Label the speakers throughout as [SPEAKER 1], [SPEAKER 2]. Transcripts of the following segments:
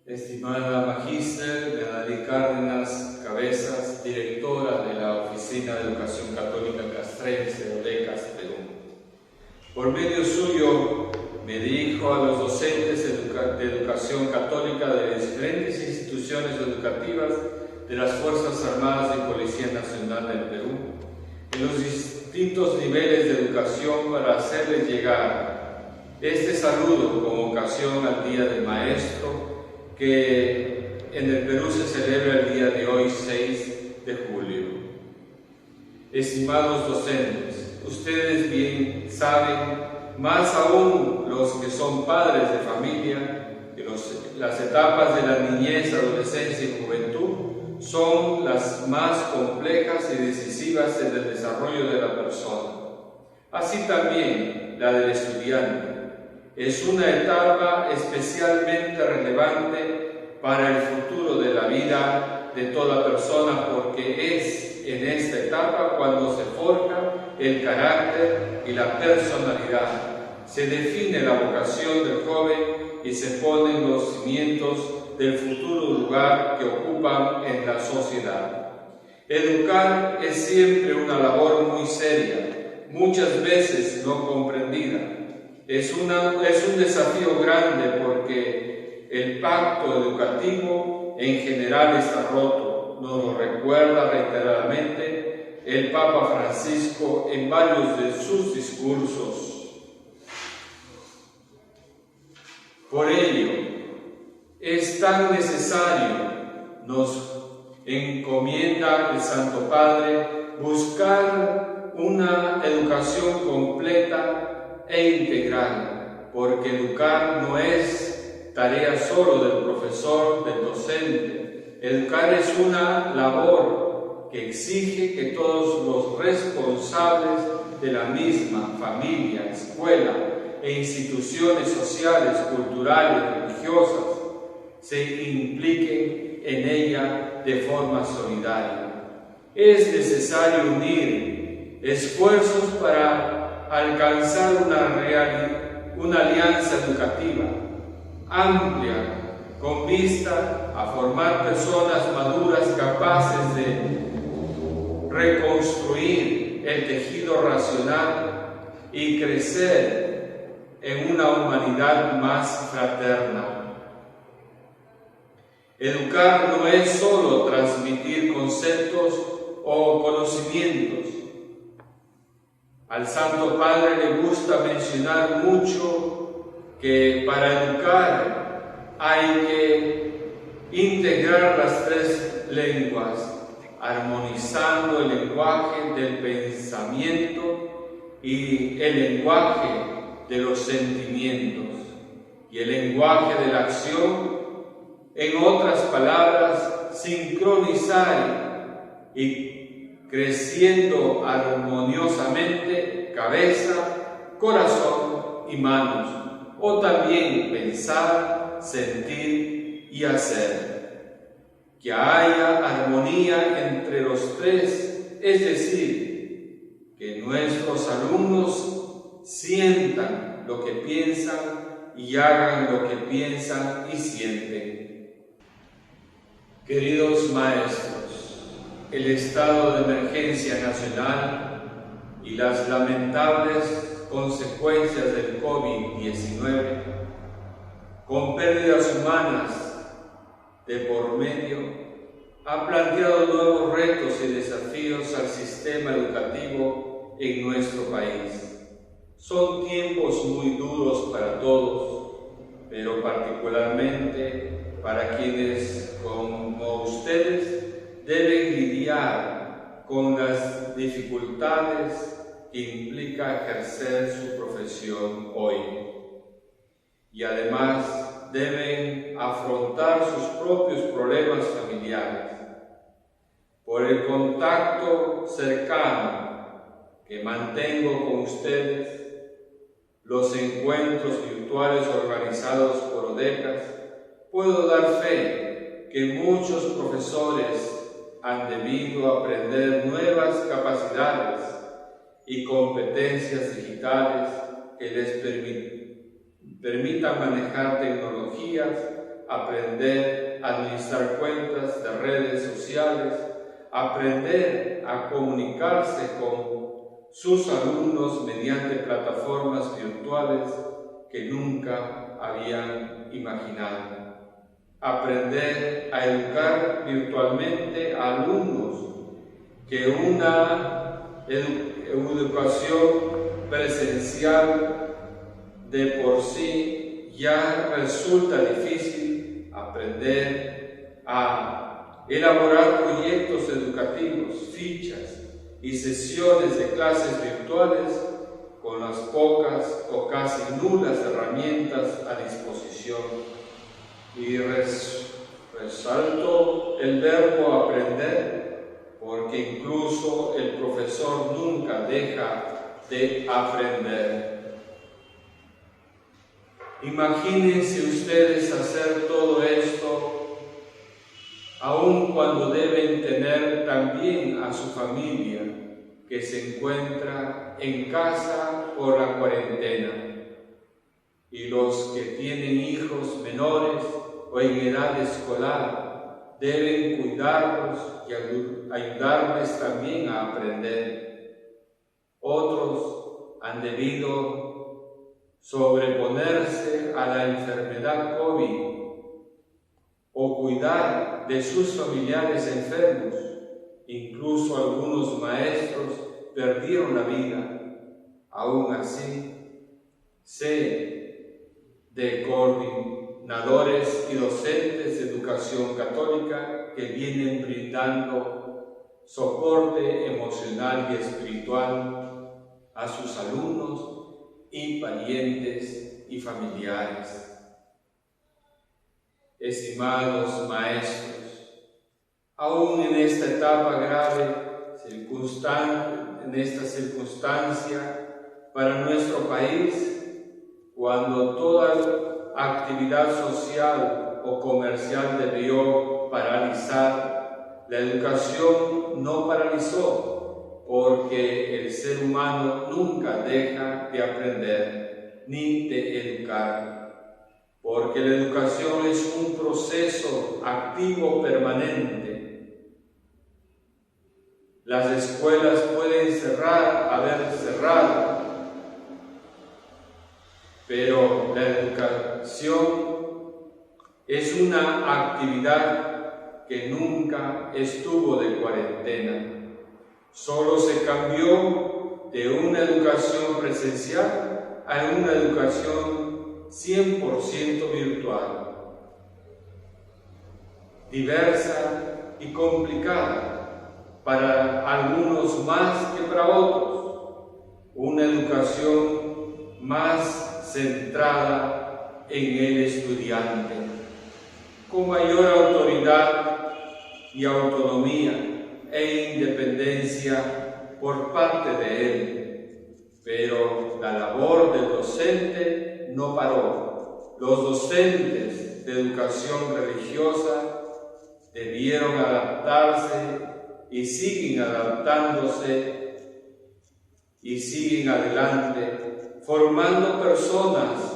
[SPEAKER 1] Estimada Magíster Benadí Cárdenas Cabezas, directora de la Oficina de Educación Católica Castrense de ODECAS, Perú. Por medio suyo me dirijo a los docentes de educación católica de las diferentes instituciones educativas de las Fuerzas Armadas y Policía Nacional del Perú, en los distintos niveles de educación, para hacerles llegar este saludo con ocasión al Día del Maestro, que en el Perú se celebra el día de hoy, 6 de julio. Estimados docentes, ustedes bien saben, más aún los que son padres de familia, que las etapas de la niñez, adolescencia y juventud son las más complejas y decisivas en el desarrollo de la persona. Así también la del estudiante. Es una etapa especialmente relevante para el futuro de la vida de toda persona, porque es en esta etapa cuando se forja el carácter y la personalidad, se define la vocación del joven y se ponen los cimientos del futuro lugar que ocupan en la sociedad. Educar es siempre una labor muy seria, muchas veces no comprendida. Es un desafío grande porque el pacto educativo en general está roto. Nos lo recuerda reiteradamente el Papa Francisco en varios de sus discursos. Por ello, es tan necesario, nos encomienda el Santo Padre, buscar una educación completa e integral, porque educar no es tarea solo del profesor, del docente. Educar es una labor que exige que todos los responsables de la misma, familia, escuela e instituciones sociales, culturales, religiosas, se impliquen en ella de forma solidaria. Es necesario unir esfuerzos para alcanzar una alianza educativa amplia, con vista a formar personas maduras capaces de reconstruir el tejido racional y crecer en una humanidad más fraterna. Educar no es solo transmitir conceptos o conocimientos. Al Santo Padre le gusta mencionar mucho que para educar hay que integrar las tres lenguas, armonizando el lenguaje del pensamiento y el lenguaje de los sentimientos y el lenguaje de la acción. En otras palabras, sincronizar y creciendo armoniosamente cabeza, corazón y manos, o también pensar, sentir y hacer. Que haya armonía entre los tres, es decir, que nuestros alumnos sientan lo que piensan y hagan lo que piensan y sienten. Queridos maestros, el estado de emergencia nacional y las lamentables consecuencias del COVID-19, con pérdidas humanas de por medio, ha planteado nuevos retos y desafíos al sistema educativo en nuestro país. Son tiempos muy duros para todos, pero particularmente para quienes, como ustedes, deben lidiar con las dificultades que implica ejercer su profesión hoy. Y además deben afrontar sus propios problemas familiares. Por el contacto cercano que mantengo con ustedes, los encuentros virtuales organizados por ODECAS, puedo dar fe que muchos profesores han debido aprender nuevas capacidades y competencias digitales que les permitan manejar tecnologías aprender a administrar cuentas de redes sociales, aprender a comunicarse con sus alumnos mediante plataformas virtuales que nunca habían imaginado. Aprender a educar virtualmente a alumnos que una educación presencial de por sí ya resulta difícil. Aprender a elaborar proyectos educativos, fichas y sesiones de clases virtuales con las pocas o casi nulas herramientas a disposición. Y resalto el verbo aprender, porque incluso el profesor nunca deja de aprender. Imagínense ustedes hacer todo esto, aun cuando deben tener también a su familia que se encuentra en casa por la cuarentena. Y los que tienen hijos menores o en edad escolar deben cuidarlos y ayudarles también a aprender. Otros han debido sobreponerse a la enfermedad COVID o cuidar de sus familiares enfermos. Incluso algunos maestros perdieron la vida. Aún así, sé de coordinadores y docentes de educación católica que vienen brindando soporte emocional y espiritual a sus alumnos y parientes y familiares. Estimados maestros, aún en esta etapa grave, en esta circunstancia para nuestro país, cuando toda actividad social o comercial debió paralizar, la educación no paralizó, porque el ser humano nunca deja de aprender ni de educar, porque la educación es un proceso activo permanente. Las escuelas pueden haber cerrado, pero la educación es una actividad que nunca estuvo de cuarentena. Solo se cambió de una educación presencial a una educación 100% virtual, diversa y complicada para algunos más que para otros, una educación más centrada en el estudiante, con mayor autoridad y autonomía e independencia por parte de él. Pero la labor del docente no paró. Los docentes de educación religiosa debieron adaptarse y siguen adaptándose y siguen adelante, formando personas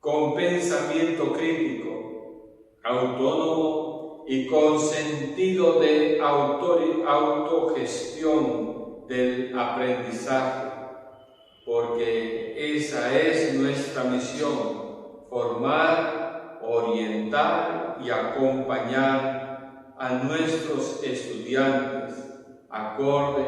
[SPEAKER 1] con pensamiento crítico, autónomo y con sentido de autogestión del aprendizaje, porque esa es nuestra misión: formar, orientar y acompañar a nuestros estudiantes acorde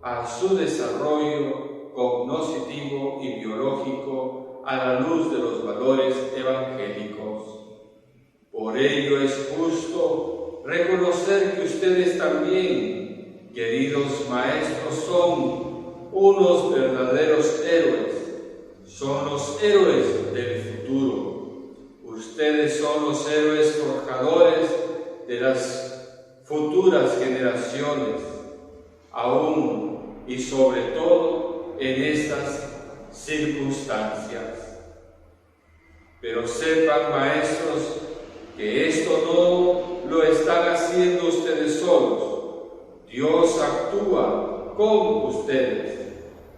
[SPEAKER 1] a su desarrollo cognitivo y biológico a la luz de los valores evangélicos. Por ello es justo reconocer que ustedes también, queridos maestros, son unos verdaderos héroes. Son los héroes del futuro. Ustedes son los héroes forjadores de las futuras generaciones, aún y sobre todo en estas circunstancias. Pero sepan, maestros, que esto no lo están haciendo ustedes solos. Dios actúa con ustedes.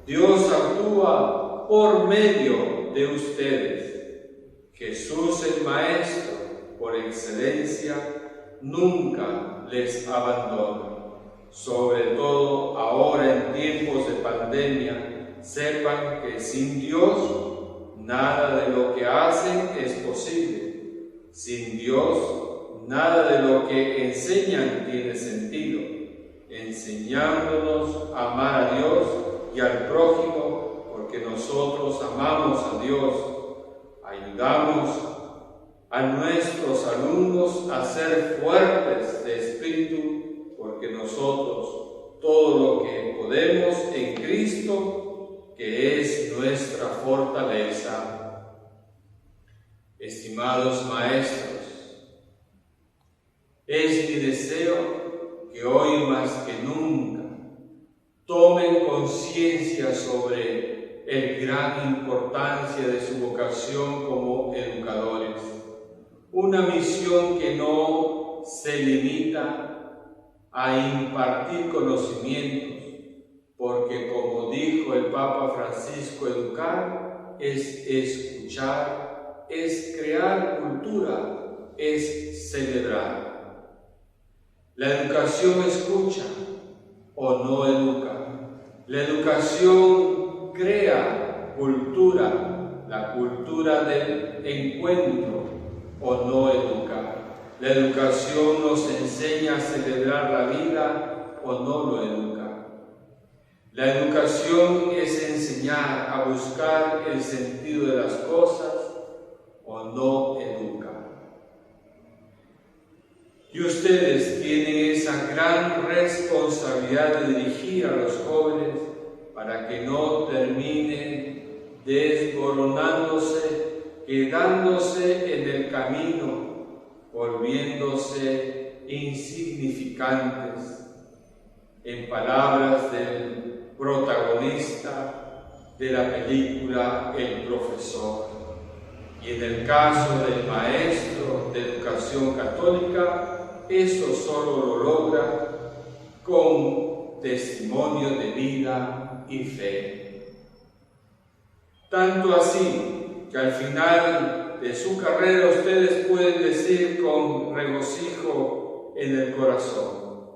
[SPEAKER 1] Dios actúa por medio de ustedes. Jesús el Maestro, por excelencia, nunca les abandona. Sobre todo ahora en tiempos de pandemia, sepan que sin Dios nada de lo que hacen es posible. Sin Dios nada de lo que enseñan tiene sentido. Enseñándonos a amar a Dios y al prójimo, porque nosotros amamos a Dios. Ayudamos a nuestros alumnos a ser fuertes de espíritu, porque nosotros todo lo que podemos en Cristo, que es nuestra fortaleza. Estimados maestros, es mi deseo que hoy más que nunca tomen conciencia sobre la gran importancia de su vocación como educadores. Una misión que no se limita a impartir conocimientos, porque como dijo el Papa Francisco, educar es escuchar, es crear cultura, es celebrar. La educación escucha o no educa. La educación crea cultura, la cultura del encuentro, o no educa. La educación nos enseña a celebrar la vida o no lo educa. La educación es enseñar a buscar el sentido de las cosas o no educa. Y ustedes tienen esa gran responsabilidad de dirigir a los jóvenes para que no terminen desmoronándose, quedándose en el camino, volviéndose insignificantes. En palabras del protagonista de la película El Profesor. Y en el caso del maestro de educación católica, eso solo lo logra con testimonio de vida y fe. Tanto así que al final de su carrera ustedes pueden decir con regocijo en el corazón: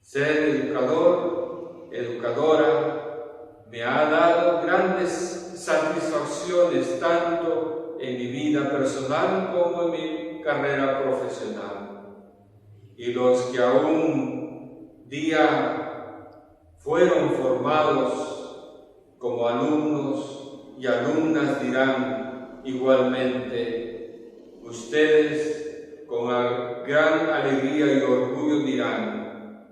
[SPEAKER 1] ser educador, educadora, me ha dado grandes satisfacciones tanto en mi vida personal como en mi carrera profesional. Y los que aún día fueron formados como alumnos y alumnas dirán igualmente, ustedes con gran alegría y orgullo dirán: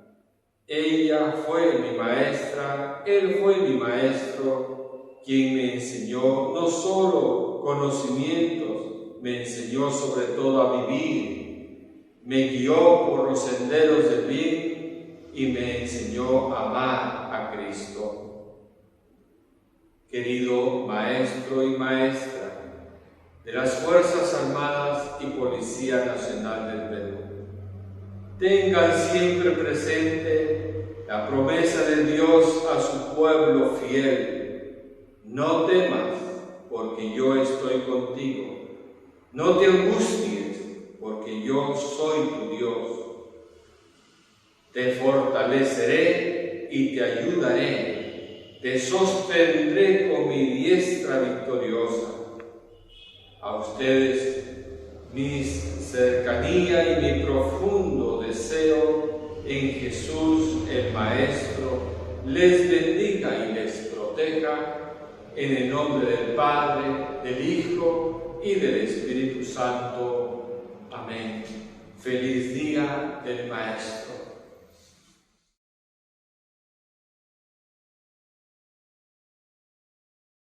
[SPEAKER 1] ella fue mi maestra, él fue mi maestro, quien me enseñó no solo conocimientos, me enseñó sobre todo a vivir, me guió por los senderos del bien y me enseñó a amar a Cristo. Querido maestro y maestra de las Fuerzas Armadas y Policía Nacional del Perú, tengan siempre presente la promesa de Dios a su pueblo fiel: no temas, porque yo estoy contigo. No te angusties, porque yo soy tu Dios. Te fortaleceré y te ayudaré, te sostendré con mi diestra victoriosa. A ustedes, mi cercanía y mi profundo deseo en Jesús el Maestro les bendiga y les proteja, en el nombre del Padre, del Hijo y del Espíritu Santo. Amén. Feliz día del Maestro.